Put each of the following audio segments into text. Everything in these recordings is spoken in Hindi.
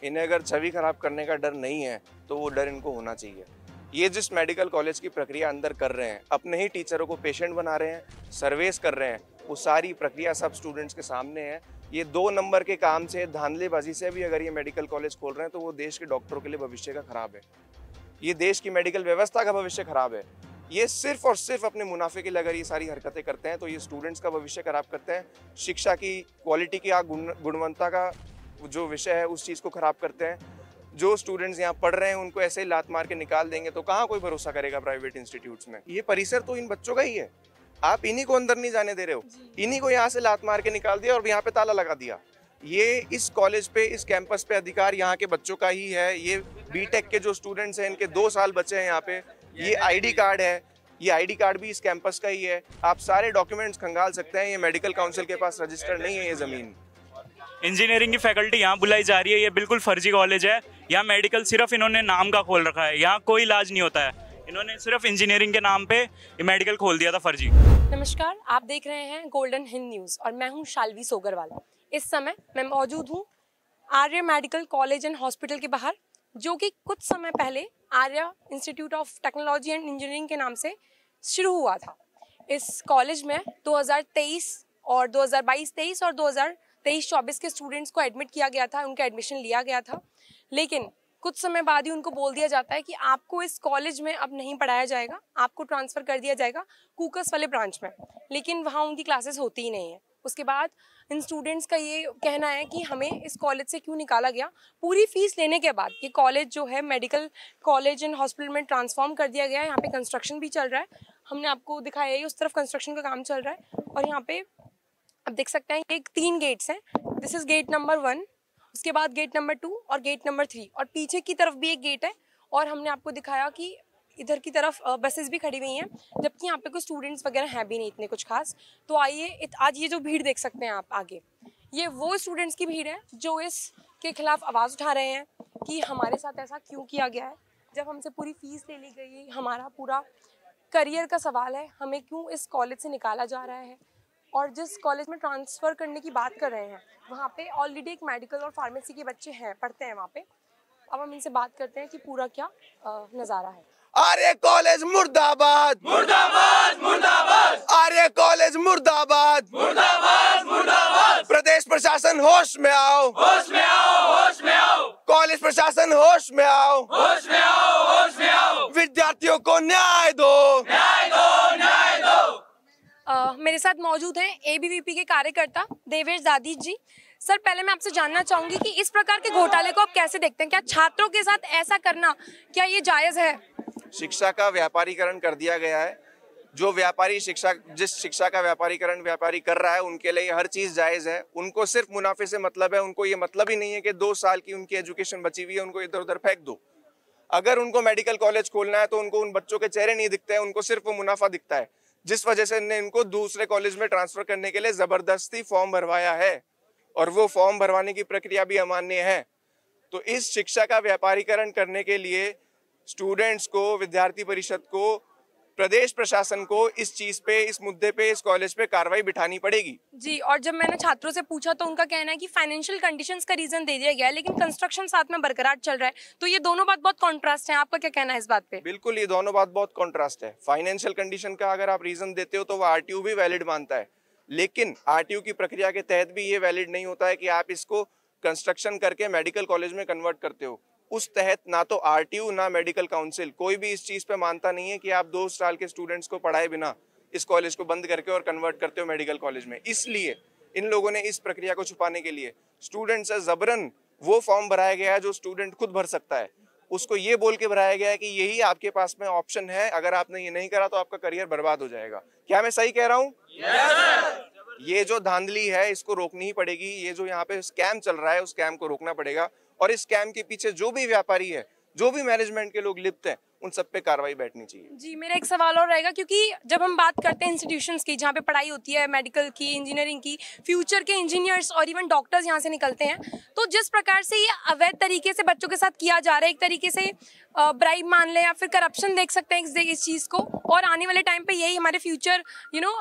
इन्हें अगर छवि खराब करने का डर नहीं है तो वो डर इनको होना चाहिए। ये जिस मेडिकल कॉलेज की प्रक्रिया अंदर कर रहे हैं, अपने ही टीचरों को पेशेंट बना रहे हैं, सर्वेस कर रहे हैं, वो सारी प्रक्रिया सब स्टूडेंट्स के सामने है। ये 2 नंबर के काम से, धांधलेबाजी से भी अगर ये मेडिकल कॉलेज खोल रहे हैं तो वो देश के डॉक्टरों के लिए भविष्य का खराब है। ये देश की मेडिकल व्यवस्था का भविष्य खराब है। ये सिर्फ और सिर्फ अपने मुनाफे के लिए अगर ये सारी हरकतें करते हैं तो ये स्टूडेंट्स का भविष्य खराब करते हैं, शिक्षा की क्वालिटी की, गुणवत्ता का जो विषय है उस चीज़ को खराब करते हैं। जो स्टूडेंट्स यहाँ पढ़ रहे हैं उनको ऐसे ही लात मार के निकाल देंगे तो कहाँ कोई भरोसा करेगा प्राइवेट इंस्टीट्यूट्स में। ये परिसर तो इन बच्चों का ही है, आप इन्हीं को अंदर नहीं जाने दे रहे हो, इन्हीं को यहाँ से लात मार के निकाल दिया और यहाँ पे ताला लगा दिया। ये इस कॉलेज पे, इस कैंपस पे अधिकार यहाँ के बच्चों का ही है। ये बीटेक के जो स्टूडेंट्स हैं, इनके 2 साल बचे हैं यहाँ पे। ये आईडी कार्ड है, ये आईडी कार्ड भी इस कैंपस का ही है। आप सारे डॉक्यूमेंट्स खंगाल सकते हैं, ये मेडिकल काउंसिल के पास रजिस्टर्ड नहीं है ये जमीन। इंजीनियरिंग की फैकल्टी यहाँ बुलाई जा रही है, ये बिल्कुल फर्जी कॉलेज है। यहाँ मेडिकल सिर्फ इन्होंने नाम का खोल रखा है, यहाँ कोई इलाज नहीं होता है। इन्होंने सिर्फ इंजीनियरिंग के नाम पे ये मेडिकल खोल दिया था फर्जी। नमस्कार, आप देख रहे हैं गोल्डन हिंद न्यूज़ और मैं हूँ शाल्वी सोगरवाल। इस समय मैं मौजूद हूँ Arya medical college and hospital के बाहर, जो कि कुछ समय पहले Arya institute of technology and engineering के नाम से शुरू हुआ था। इस कॉलेज में 2023 और 2022-23 और 2023-24 के स्टूडेंट्स को एडमिट किया गया था, उनका एडमिशन लिया गया था। लेकिन कुछ समय बाद ही उनको बोल दिया जाता है कि आपको इस कॉलेज में अब नहीं पढ़ाया जाएगा, आपको ट्रांसफ़र कर दिया जाएगा कूकस वाले ब्रांच में। लेकिन वहाँ उनकी क्लासेस होती ही नहीं है। उसके बाद इन स्टूडेंट्स का ये कहना है कि हमें इस कॉलेज से क्यों निकाला गया। पूरी फीस लेने के बाद ये कॉलेज जो है मेडिकल कॉलेज एंड हॉस्पिटल में ट्रांसफॉर्म कर दिया गया है। यहाँ पे कंस्ट्रक्शन भी चल रहा है, हमने आपको दिखाया है, उस तरफ कंस्ट्रक्शन का काम चल रहा है। और यहाँ पे आप देख सकते हैं एक 3 गेट्स हैं। दिस इज़ गेट नंबर 1, उसके बाद गेट नंबर 2 और गेट नंबर 3, और पीछे की तरफ भी एक गेट है। और हमने आपको दिखाया कि इधर की तरफ बसेस भी खड़ी हुई हैं, जबकि यहाँ पे कुछ स्टूडेंट्स वगैरह हैं भी नहीं इतने कुछ खास। तो आइए, आज ये जो भीड़ देख सकते हैं आप आगे, ये वो स्टूडेंट्स की भीड़ है जो इसके खिलाफ आवाज़ उठा रहे हैं कि हमारे साथ ऐसा क्यों किया गया है। जब हमसे पूरी फीस ले ली गई, हमारा पूरा करियर का सवाल है, हमें क्यों इस कॉलेज से निकाला जा रहा है। और जिस कॉलेज में ट्रांसफ़र करने की बात कर रहे हैं, वहाँ पे ऑलरेडी एक मेडिकल और फार्मेसी के बच्चे हैं, पढ़ते हैं वहाँ पे। अब हम इनसे बात करते हैं कि पूरा क्या नज़ारा है। आर्य कॉलेज मुर्दाबाद, मुर्दाबाद मुर्दाबाद, आर्य कॉलेज मुर्दाबाद, मुर्दाबाद मुर्दाबाद। प्रदेश प्रशासन होश में आओ, होश में आओ, होश में आओ। कॉलेज प्रशासन होश में आओ, होश में आओ, होश में आओ। विद्यार्थियों को न्याय दो, न्याय दो, न्याय दो। मेरे साथ मौजूद हैं एबीवीपी के कार्यकर्ता देवेश दादी जी। सर, पहले मैं आपसे जानना चाहूँगी कि इस प्रकार के घोटाले को आप कैसे देखते हैं? क्या छात्रों के साथ ऐसा करना, क्या ये जायज़ है? शिक्षा का व्यापारीकरण कर दिया गया है। जो व्यापारी शिक्षा, जिस शिक्षा का व्यापारीकरण व्यापारी कर रहा है, उनके लिए हर चीज़ जायज़ है। उनको सिर्फ मुनाफे से मतलब है। उनको ये मतलब ही नहीं है कि 2 साल की उनकी एजुकेशन बची हुई है, उनको इधर उधर फेंक दो। अगर उनको मेडिकल कॉलेज खोलना है तो उनको उन बच्चों के चेहरे नहीं दिखते हैं, उनको सिर्फ वो मुनाफा दिखता है, जिस वजह से इनको दूसरे कॉलेज में ट्रांसफर करने के लिए जबरदस्ती फॉर्म भरवाया है, और वो फॉर्म भरवाने की प्रक्रिया भी अमान्य है। तो इस शिक्षा का व्यापारीकरण करने के लिए स्टूडेंट्स को, विद्यार्थी परिषद को, प्रदेश प्रशासन को इस चीज पे, इस मुद्दे पे, इस कॉलेज पे कार्रवाई बिठानी पड़ेगी जी। और जब मैंने छात्रों से पूछा तो उनका कहना है कि फाइनेंशियल कंडीशंस का रीजन दे दिया गया है, लेकिन कंस्ट्रक्शन साथ में बरकरार चल रहा है। तो ये दोनों बात बहुत कॉन्ट्रास्ट है। आपका क्या कहना है इस बात पे? बिल्कुल, ये दोनों बात बहुत कॉन्ट्रास्ट है। फाइनेंशियल कंडीशन का अगर आप रीजन देते हो तो वो आरटीयू भी वैलिड मानता है, लेकिन आरटीयू की प्रक्रिया के तहत भी ये वैलिड नहीं होता है कि आप इसको कंस्ट्रक्शन करके मेडिकल कॉलेज में कन्वर्ट करते हो। उस तहत ना तो आरटीयू ना मेडिकल काउंसिल कोई भी इस चीज पे मानता नहीं है कि आप 2 साल के स्टूडेंट्स को पढ़ाए बिना इस कॉलेज को बंद करके और कन्वर्ट करते हो मेडिकल कॉलेज में। इसलिए इन लोगों ने इस प्रक्रिया को छुपाने के लिए स्टूडेंट से जबरन वो फॉर्म भराया गया है जो स्टूडेंट खुद भर सकता है। उसको ये बोल के भराया गया है कि यही आपके पास में ऑप्शन है, अगर आपने ये नहीं करा तो आपका करियर बर्बाद हो जाएगा। क्या मैं सही कह रहा हूँ? ये जो धांधली है इसको रोकनी ही पड़ेगी। ये जो यहाँ पे स्कैम चल रहा है उस स्कैम को रोकना पड़ेगा, और इस स्कैम के पीछे जो भी व्यापारी है, जो भी मैनेजमेंट के लोग लिप्त हैं, उन सब पे कार्रवाई बैठनी चाहिए। जी, मेरा एक सवाल और रहेगा, क्योंकि जब हम बात करते हैं इंस्टीट्यूशंस की जहाँ पे पढ़ाई होती है, मेडिकल की, इंजीनियरिंग की, फ्यूचर के इंजीनियर्स और इवन डॉक्टर्स यहाँ से निकलते हैं, तो जिस प्रकार से ये अवैध तरीके से बच्चों के साथ किया जा रहा है, एक तरीके से ब्राइब मान लें या फिर करप्शन देख सकते हैं इस चीज़ को, और आने वाले टाइम पे यही हमारे फ्यूचर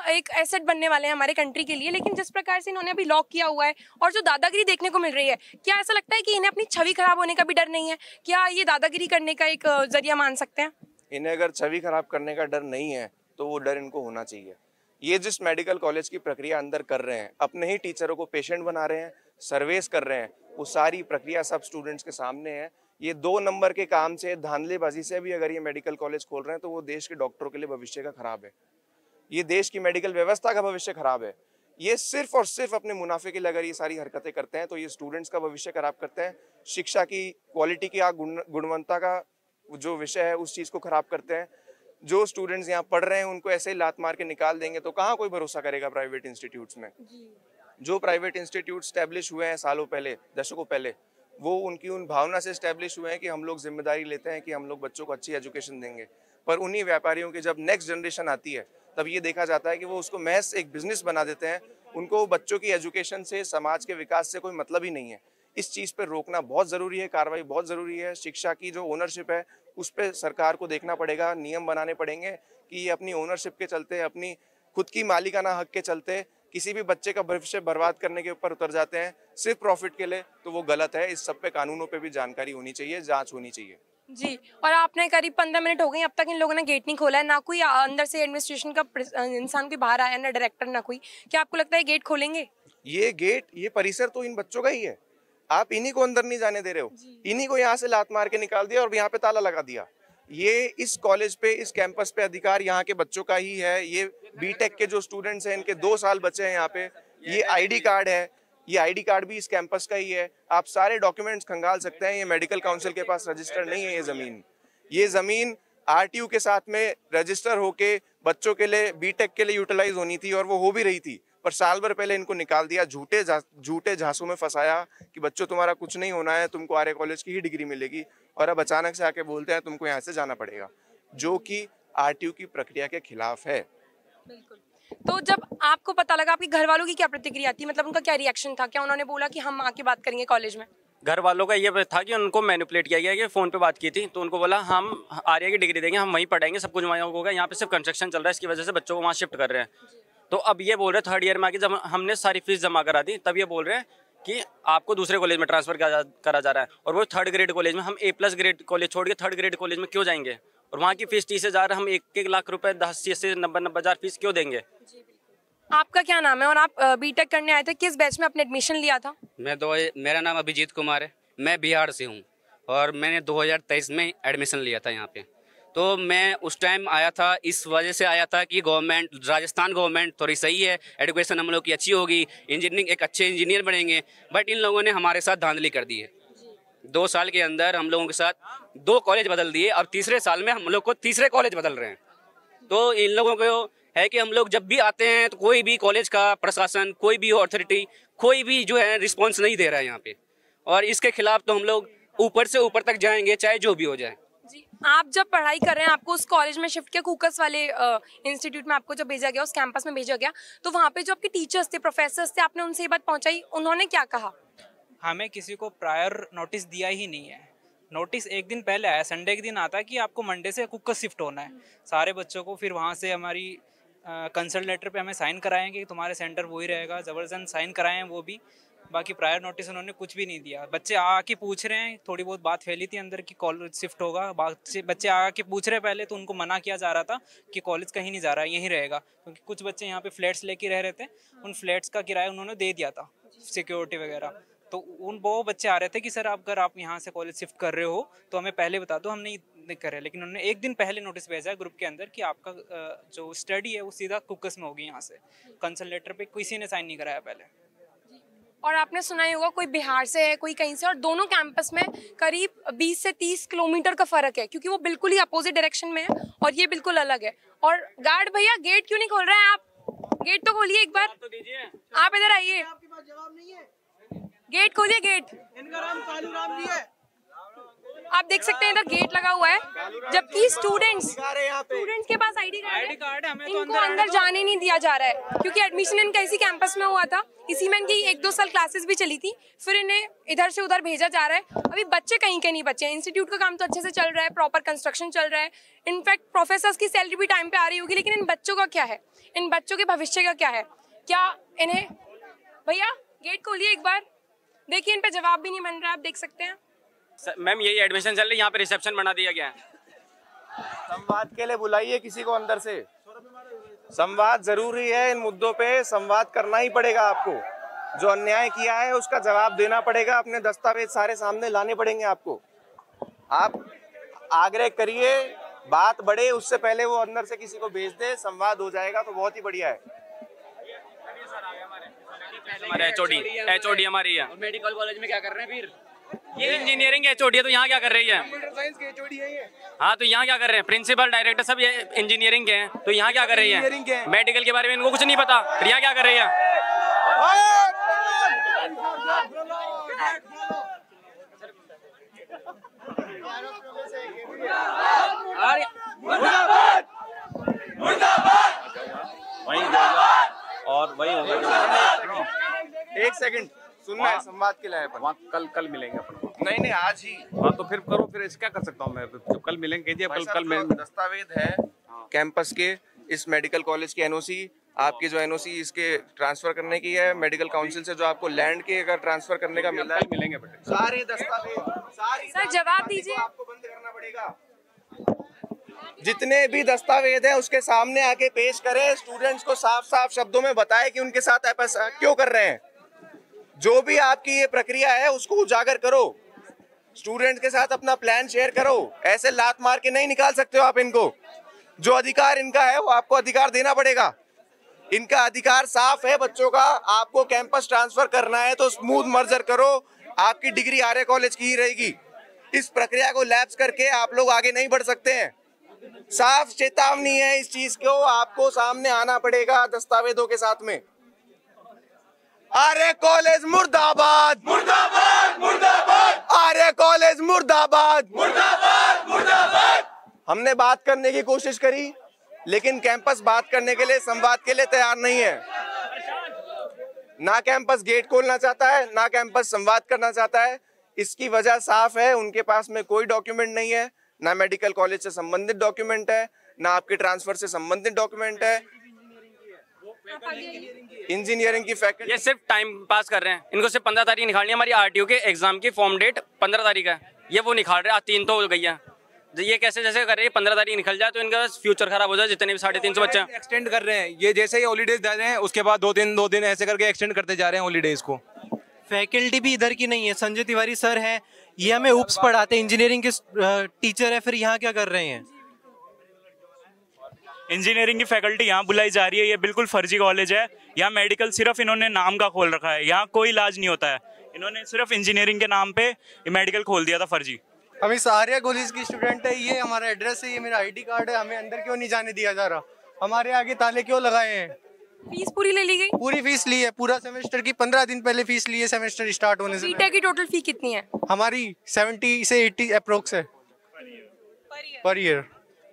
एक एसेट बनने वाले हैं हमारे कंट्री के लिए। लेकिन जिस प्रकार से इन्होंने अभी लॉक किया हुआ है और जो दादागिरी देखने को मिल रही है, क्या ऐसा लगता है कि इन्हें अपनी छवि खराब होने का भी डर नहीं है? क्या ये दादागिरी करने का एक जरिया मान सकते हैं? इन्हें अगर छवि खराब करने का डर नहीं है तो वो डर इनको होना चाहिए। ये जिस मेडिकल कॉलेज की प्रक्रिया अंदर कर रहे हैं, अपने ही टीचरों को पेशेंट बना रहे हैं, सर्वेस कर रहे हैं, वो सारी प्रक्रिया सब स्टूडेंट्स के सामने है। ये 2 नंबर के काम से, धांधलेबाजी से भी अगर ये मेडिकल कॉलेज खोल रहे हैं तो वो देश के डॉक्टरों के लिए भविष्य का खराब है। ये देश की मेडिकल व्यवस्था का भविष्य खराब है। ये सिर्फ और सिर्फ अपने मुनाफे के लिए अगर ये सारी हरकतें करते हैं तो ये स्टूडेंट्स का भविष्य खराब करते हैं, शिक्षा की क्वालिटी की, गुणवत्ता का जो विषय है उस चीज़ को खराब करते हैं। जो स्टूडेंट्स यहाँ पढ़ रहे हैं उनको ऐसे ही लात मार के निकाल देंगे तो कहाँ कोई भरोसा करेगा प्राइवेट इंस्टीट्यूट्स में। जो प्राइवेट इंस्टीट्यूट स्टैब्लिश हुए हैं सालों पहले, दशकों पहले, वो उनकी उन भावना से स्टैब्लिश हुए हैं कि हम लोग जिम्मेदारी लेते हैं कि हम लोग बच्चों को अच्छी एजुकेशन देंगे। पर उन्हीं व्यापारियों की जब नेक्स्ट जनरेशन आती है तब ये देखा जाता है कि वो उसको महज एक बिजनेस बना देते हैं। उनको बच्चों की एजुकेशन से, समाज के विकास से कोई मतलब ही नहीं है। इस चीज़ पर रोकना बहुत ज़रूरी है, कार्रवाई बहुत ज़रूरी है। शिक्षा की जो ओनरशिप है उस पर सरकार को देखना पड़ेगा, नियम बनाने पड़ेंगे कि ये अपनी ओनरशिप के चलते, अपनी खुद की मालिकाना हक के चलते किसी भी बच्चे का भविष्य बर्बाद करने के ऊपर उतर जाते हैं सिर्फ प्रॉफिट के लिए, तो वो गलत है। इस सब पे कानूनों पे भी जानकारी होनी चाहिए, जांच होनी चाहिए। जी, और आपने करीब 15 मिनट हो गए, अब तक इन लोगों ने गेट नहीं खोला है, ना कोई अंदर से एडमिनिस्ट्रेशन का इंसान कोई बाहर आया, ना डायरेक्टर, ना कोई। क्या आपको लगता है गेट खोलेंगे? ये गेट, ये परिसर तो इन बच्चों का ही है। आप इन्हीं को अंदर नहीं जाने दे रहे हो, इन्हीं को यहाँ से लात मार के निकाल दिया और यहाँ पे ताला लगा दिया। ये इस कॉलेज पे, इस कैंपस पे अधिकार यहाँ के बच्चों का ही है। ये बीटेक के जो स्टूडेंट्स हैं, इनके 2 साल बचे हैं यहाँ पे। ये आईडी कार्ड है, ये आईडी कार्ड भी इस कैंपस का ही है। आप सारे डॉक्यूमेंट्स खंगाल सकते हैं। ये मेडिकल काउंसिल के पास रजिस्टर नहीं है। ये जमीन आरटीयू के साथ में रजिस्टर होके बच्चों के लिए, बीटेक के लिए यूटिलाइज होनी थी और वो हो भी रही थी, पर साल भर पहले इनको निकाल दिया, झूठे झांसों में फंसाया कि बच्चों तुम्हारा कुछ नहीं होना है, तुमको आर्य कॉलेज की ही डिग्री मिलेगी, और अब अचानक से आके बोलते हैं तुमको यहाँ से जाना पड़ेगा, जो कि आरटीयू की प्रक्रिया के खिलाफ है। बिल्कुल। तो जब आपको पता लगा, आपके घर वालों की क्या प्रतिक्रिया थी? मतलब उनका क्या रिएक्शन था? क्या उन्होंने बोला कि हम आके बात करेंगे कॉलेज में? घर वालों का ये था कि उनको मैनिपुलेट किया गया कि फ़ोन पे बात की थी, तो उनको बोला हम आर्या की डिग्री देंगे, हम वहीं पढ़ाएंगे, सब कुछ वहीं होगा, यहाँ पे सिर्फ कंस्ट्रक्शन चल रहा है, इसकी वजह से बच्चों को वहाँ शिफ्ट कर रहे हैं। तो अब ये बोल रहे हैं 3rd ईयर में आके, जब हमने सारी फीस जमा करा दी तब ये बोल रहे हैं कि आपको दूसरे कॉलेज में ट्रांसफ़र करा जा रहा है, और वो 3rd ग्रेड कॉलेज में। हम A+ ग्रेड कॉलेज छोड़ के 3rd ग्रेड कॉलेज में क्यों जाएंगे? और वहाँ की फीस 30,000, हम 1 लाख रुपए 80 से 90 हज़ार फीस क्यों देंगे? आपका क्या नाम है और आप बीटेक करने आए थे? किस बैच में आपने एडमिशन लिया था? मेरा नाम अभिजीत कुमार है, मैं बिहार से हूँ और मैंने 2023 में एडमिशन लिया था यहाँ पे। तो मैं उस टाइम आया था, इस वजह से आया था कि गवर्नमेंट, राजस्थान गवर्नमेंट थोड़ी सही है, एजुकेशन हम लोग की अच्छी होगी, इंजीनियरिंग एक अच्छे इंजीनियर बनेंगे। बट इन लोगों ने हमारे साथ धांधली कर दी है। 2 साल के अंदर हम लोगों के साथ 2 कॉलेज बदल दिए और तीसरे साल में हम लोग को तीसरे कॉलेज बदल रहे हैं। तो इन लोगों को है कि हम लोग जब भी आते हैं तो कोई भी कॉलेज का प्रशासन, कोई भी अथॉरिटी, कोई भी जो है रिस्पॉन्स नहीं दे रहा है यहाँ पे, और इसके खिलाफ तो हम लोग ऊपर से ऊपर तक जाएंगे, चाहे जो भी हो जाए। जी, आप जब पढ़ाई कर रहे हैं, आपको उस कॉलेज में शिफ्ट किया, कूकस वाले इंस्टीट्यूट में आपको जब भेजा गया, उस कैंपस में भेजा गया, तो वहाँ पे जो आपके टीचर्स थे, प्रोफेसर्स थे, आपने उनसे ये बात पहुँचाई, उन्होंने क्या कहा? हमें किसी को प्रायर नोटिस दिया ही नहीं है। नोटिस एक दिन पहले आया, संडे के दिन आता कि आपको मंडे से कूकस शिफ्ट होना है सारे बच्चों को। फिर वहाँ से हमारी कंसल्ट लेटर पे हमें साइन कराएंगे कि तुम्हारे सेंटर वही रहेगा, ज़बरदस्त साइन कराए हैं वो भी। बाकी प्रायर नोटिस उन्होंने कुछ भी नहीं दिया। बच्चे आके पूछ रहे हैं, थोड़ी बहुत बात फैली थी अंदर कि कॉलेज शिफ्ट होगा, बच्चे आके पूछ रहे पहले, तो उनको मना किया जा रहा था कि कॉलेज कहीं नहीं जा रहा है, यहीं रहेगा, क्योंकि कुछ बच्चे यहाँ पे फ्लैट्स लेके रह रहे थे। उन फ्लैट्स का किराया उन्होंने दे दिया था, सिक्योरिटी वगैरह। तो वो बच्चे आ रहे थे कि सर अगर आप यहाँ से कॉलेज शिफ्ट कर रहे हो तो हमें पहले बता दो, हम नहीं कर रहे। लेकिन उन्होंने एक दिन पहले नोटिस भेजा है ग्रुप के अंदर कि आपका जो स्टडी है वो सीधा कूकस में होगी। यहाँ से कंसल्ट लेटर पे किसी ने साइन नहीं कराया पहले। और आपने सुना ही होगा, कोई बिहार से है, कोई कहीं से, और दोनों कैंपस में करीब 20 से 30 किलोमीटर का फर्क है, क्योंकि वो बिल्कुल ही अपोजिट डायरेक्शन में है और ये बिल्कुल अलग है। और गार्ड भैया, गेट क्यों नहीं खोल रहे हैं आप? गेट तो खोलिए एक बार, आप इधर आइए, गेट खोलिए, गेट। इनका नाम कालू राम जी है। आप देख सकते हैं इधर गेट लगा हुआ है, जबकि स्टूडेंट्स के पास आईडी कार्ड है, इनको अंदर जाने नहीं दिया जा रहा है क्योंकि एडमिशन इनका इसी कैंपस में हुआ था, इसी में इनकी 1-2 साल क्लासेस भी चली थी, फिर इन्हें इधर से उधर भेजा जा रहा है। अभी बच्चे कहीं के नहीं बचे हैं, इंस्टीट्यूट का काम तो अच्छे से चल रहा है, प्रॉपर कंस्ट्रक्शन चल रहा है, इनफैक्ट प्रोफेसर्स की सैलरी भी टाइम पे आ रही होगी, लेकिन इन बच्चों का क्या है, इन बच्चों के भविष्य का क्या है? क्या इन्हें, भैया गेट खोलिए एक बार, देखिए इन पे जवाब भी नहीं बन रहा, आप देख सकते हैं। मैम यही एडमिशन चल रही है, यहाँ पे रिसेप्शन बना दिया गया है। संवाद के लिए बुलाइए किसी को अंदर से, संवाद जरूरी है, इन मुद्दों पे संवाद करना ही पड़ेगा आपको, जो अन्याय किया है उसका जवाब देना पड़ेगा, अपने दस्तावेज सारे सामने लाने पड़ेंगे आपको। आप आग्रह करिए, बात बढ़े उससे पहले वो अंदर से किसी को भेज दे, संवाद हो जाएगा तो बहुत ही बढ़िया है। हमारे एचओडी हमारी है, मेडिकल कॉलेज में क्या कर रहे हैं फिर? ये इंजीनियरिंग एचओडी है, तो यहाँ क्या कर रही है? हाँ, तो यहाँ क्या कर रहे हैं? प्रिंसिपल डायरेक्टर सब ये इंजीनियरिंग के हैं, तो यहाँ क्या कर रही है? मेडिकल के बारे में इनको कुछ नहीं पता, फिर यहाँ क्या कर रही है? और वही होगा। एक सेकंड सुनना है, संवाद के लिए अपन वहाँ कल मिलेंगे अपन को। नहीं आज ही। हाँ तो फिर करो, फिर क्या कर सकता हूँ मैं? तो कल मिलेंगे, कल मिलेंगे। दस्तावेज है कैंपस के, इस मेडिकल कॉलेज की एनओसी, आपकी जो एनओसी इसके ट्रांसफर करने की है, मेडिकल काउंसिल से जो आपको लैंड के अगर ट्रांसफर करने का मिला है, मिलेंगे बेटे सारे दस्तावेज, सारी सर जवाब दीजिए, आपको बंद करना पड़ेगा। जितने भी दस्तावेज है उसके सामने आके पेश करें, स्टूडेंट्स को साफ साफ शब्दों में बताएं कि उनके साथ ऐसा क्यों कर रहे हैं। जो भी आपकी ये प्रक्रिया है उसको उजागर करो, स्टूडेंट के साथ अपना प्लान शेयर करो, ऐसे लात मार के नहीं निकाल सकते हो आप इनको। जो अधिकार इनका है वो आपको अधिकार देना पड़ेगा, इनका अधिकार साफ है बच्चों का। आपको कैंपस ट्रांसफर करना है तो स्मूथ मर्जर करो, आपकी डिग्री आर्य कॉलेज की ही रहेगी। इस प्रक्रिया को लैप्स करके आप लोग आगे नहीं बढ़ सकते हैं। साफ चेतावनी है इस चीज को, आपको सामने आना पड़ेगा दस्तावेजों के साथ में। आर्य कॉलेज मुर्दाबाद, मुर्दाबाद मुर्दाबाद, आर्य कॉलेज मुर्दाबाद, मुर्दाबाद मुर्दाबाद। हमने बात करने की कोशिश करी, लेकिन कैंपस बात करने के लिए, संवाद के लिए तैयार नहीं है। ना कैंपस गेट खोलना चाहता है, ना कैंपस संवाद करना चाहता है। इसकी वजह साफ है, उनके पास में कोई डॉक्यूमेंट नहीं है, ना मेडिकल कॉलेज से संबंधित डॉक्यूमेंट है, ना आपके ट्रांसफर से संबंधित डॉक्यूमेंट है। इंजीनियरिंग की फैकल्टी ये सिर्फ टाइम पास कर रहे हैं, इनको सिर्फ 15 तारीख निकालनी है। हमारी आरटीओ के एग्जाम की फॉर्म डेट 15 तारीख है, ये वो निकाल रहे हैं। 3 तो हो गई है, ये कैसे जैसे कर रहे हैं 15 तारीख निकल जाए तो इनका फ्यूचर खराब हो जाए। जितने भी 350 बच्चे एक्सटेंड कर रहे हैं, ये जैसे ही हॉलीडेज दे रहे हैं उसके बाद 2 दिन ऐसे करके एक्सटेंड करते जा रहे हैं हॉलीडेज को। फैकल्टी भी इधर की नहीं है, संजय तिवारी सर हैं, ये हमें उप्स पढ़ाते हैं, इंजीनियरिंग के टीचर है, फिर यहाँ क्या कर रहे हैं? इंजीनियरिंग की फैकल्टी यहाँ बुलाई जा रही है, ये बिल्कुल फर्जी कॉलेज है। यहाँ मेडिकल सिर्फ इन्होंने नाम का खोल रखा है, यहाँ कोई इलाज नहीं होता है। इन्होंने सिर्फ इंजीनियरिंग के नाम पे मेडिकल खोल दिया था फर्जी। हम इस आर्या कॉलेज की स्टूडेंट है, ये हमारा एड्रेस है, ये मेरा आईडी कार्ड है, हमें अंदर क्यों नहीं जाने दिया जा रहा? हमारे आगे ताले क्यों लगाए हैं? फीस पूरी ले ली गई? पूरी फीस ली है, पूरा सेमेस्टर की 15 दिन पहले फीस ली है सेमेस्टर स्टार्ट होने से। बीटेक की टोटल फी कितनी है? हमारी 70 से 80 अप्रोक्स है पर ईयर।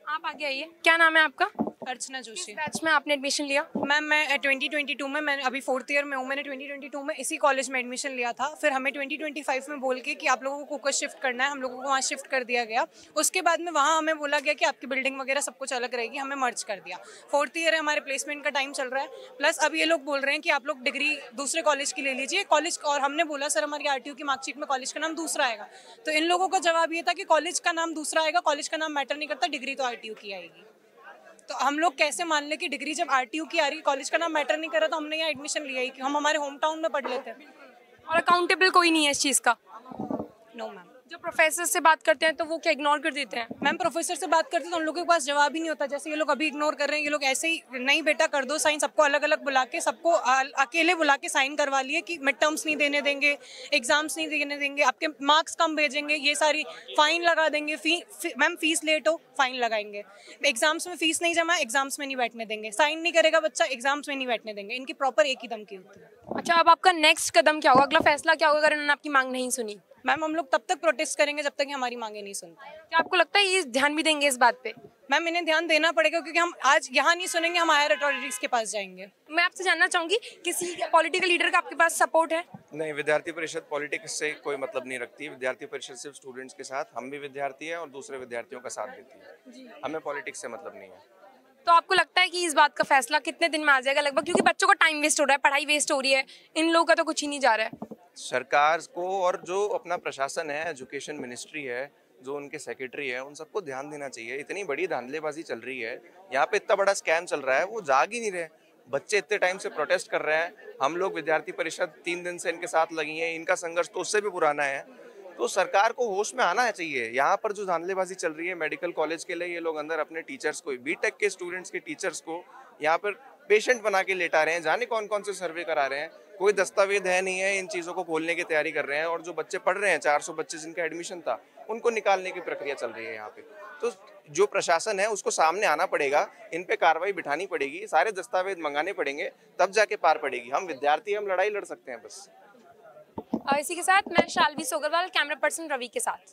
आप आगे आइए, क्या नाम है आपका? अर्चना जोशी। बैच में आपने एडमिशन लिया? मैम मैं 2022 में, मैं अभी 4th ईयर में हूँ, मैंने 2022 में इसी कॉलेज में एडमिशन लिया था। फिर हमें 2025 में बोल के कि आप लोगों को कुकर शिफ्ट करना है, हम लोगों को वहाँ शिफ्ट कर दिया गया। उसके बाद में वहाँ हमें बोला गया कि आपकी बिल्डिंग वगैरह सब कुछ अलग रहेगी, हमें मर्ज कर दिया। 4th ईयर है, हमारे प्लेसमेंट का टाइम चल रहा है, प्लस अब ये लोग बोल रहे हैं कि आप लोग डिग्री दूसरे कॉलेज की ले लीजिए कॉलेज। और हमने बोला सर हमारी आरटीओ की मार्कशीट में कॉलेज का नाम दूसरा आएगा, तो इन लोगों का जवाब ये था कि कॉलेज का नाम दूसरा आएगा, कॉलेज का नाम मैटर नहीं करता, डिग्री तो आरटीओ की आएगी। तो हम लोग कैसे मान ले कि डिग्री जब आरटीयू की आ रही, कॉलेज का नाम मैटर नहीं कर रहा, तो हमने यहाँ एडमिशन लिया ही कि हम हमारे होम टाउन में पढ़ लेते हैं। और अकाउंटेबल कोई नहीं है इस चीज़ का? No ma'am. जो प्रोफेसर से बात करते हैं तो वो क्या इग्नोर कर देते हैं? मैम प्रोफेसर से बात करते हैं तो उन लोगों के पास जवाब ही नहीं होता, जैसे ये लोग अभी इग्नोर कर रहे हैं। ये लोग ऐसे ही नहीं बेटा कर दो साइन, सबको अलग अलग बुला के, सबको अकेले बुला के साइन करवा लिए कि मिड टर्म्स नहीं देने देंगे, एग्जाम्स नहीं देने देंगे, आपके मार्क्स कम भेजेंगे, ये सारी फाइन लगा देंगे। मैम फीस लेट हो फाइन लगाएंगे, एग्जाम्स में फीस नहीं जमा एग्जाम्स में नहीं बैठने देंगे, साइन नहीं करेगा बच्चा एग्जाम्स में नहीं बैठने देंगे। इनकी प्रॉपर एक ही धमकी होती है। अच्छा, अब आपका नेक्स्ट कदम क्या होगा, अगला फैसला क्या होगा अगर इन्होंने आपकी मांग नहीं सुनी? मैम हम लोग तब तक प्रोटेस्ट करेंगे जब तक ये हमारी मांगे नहीं सुनते। क्या आपको लगता है ये ध्यान भी देंगे इस बात पे? मैम इन्हें ध्यान देना पड़ेगा क्योंकि हम आज यहाँ नहीं सुनेंगे, हम हायर अथॉरिटीज के पास जाएंगे। मैं आपसे जानना चाहूंगी, किसी पॉलिटिकल लीडर का आपके पास सपोर्ट है? नहीं, विद्यार्थी परिषद पॉलिटिक्स से कोई मतलब नहीं रखती। विद्यार्थी परिषद सिर्फ स्टूडेंट्स के साथ, हम भी विद्यार्थी हैं और दूसरे विद्यार्थियों का साथ देती है। हमें पॉलिटिक्स से मतलब नहीं है। तो आपको लगता है कि इस बात का फैसला कितने दिन में आ जाएगा लगभग, क्योंकि बच्चों का टाइम वेस्ट हो रहा है, पढ़ाई वेस्ट हो रही है, इन लोगों का तो कुछ ही नहीं जा रहा है। सरकार को और जो अपना प्रशासन है, एजुकेशन मिनिस्ट्री है, जो उनके सेक्रेटरी है, उन सबको ध्यान देना चाहिए। इतनी बड़ी धांधलेबाजी चल रही है, यहाँ पे इतना बड़ा स्कैम चल रहा है, वो जाग ही नहीं रहे। बच्चे इतने टाइम से प्रोटेस्ट कर रहे हैं, हम लोग विद्यार्थी परिषद 3 दिन से इनके साथ लगी है, इनका संघर्ष तो उससे भी पुराना है। तो सरकार को होश में आना चाहिए। यहाँ पर जो धांधलेबाजी चल रही है मेडिकल कॉलेज के लिए, ये लोग अंदर अपने टीचर्स को, बीटेक के स्टूडेंट्स के टीचर्स को यहाँ पर पेशेंट बना के लेटा रहे हैं, जाने कौन कौन से सर्वे करा रहे हैं, कोई दस्तावेज है नहीं है, इन चीज़ों को खोलने की तैयारी कर रहे हैं। और जो बच्चे पढ़ रहे हैं, 400 बच्चे जिनका एडमिशन था, उनको निकालने की प्रक्रिया चल रही है यहाँ पे। तो जो प्रशासन है उसको सामने आना पड़ेगा, इन पे कार्रवाई बिठानी पड़ेगी, सारे दस्तावेज मंगाने पड़ेंगे, तब जाके पार पड़ेगी। हम विद्यार्थी, हम लड़ाई लड़ सकते हैं बस। इसी के साथ मैं शाल्वी सोगरवाल, कैमरा पर्सन रवि के साथ।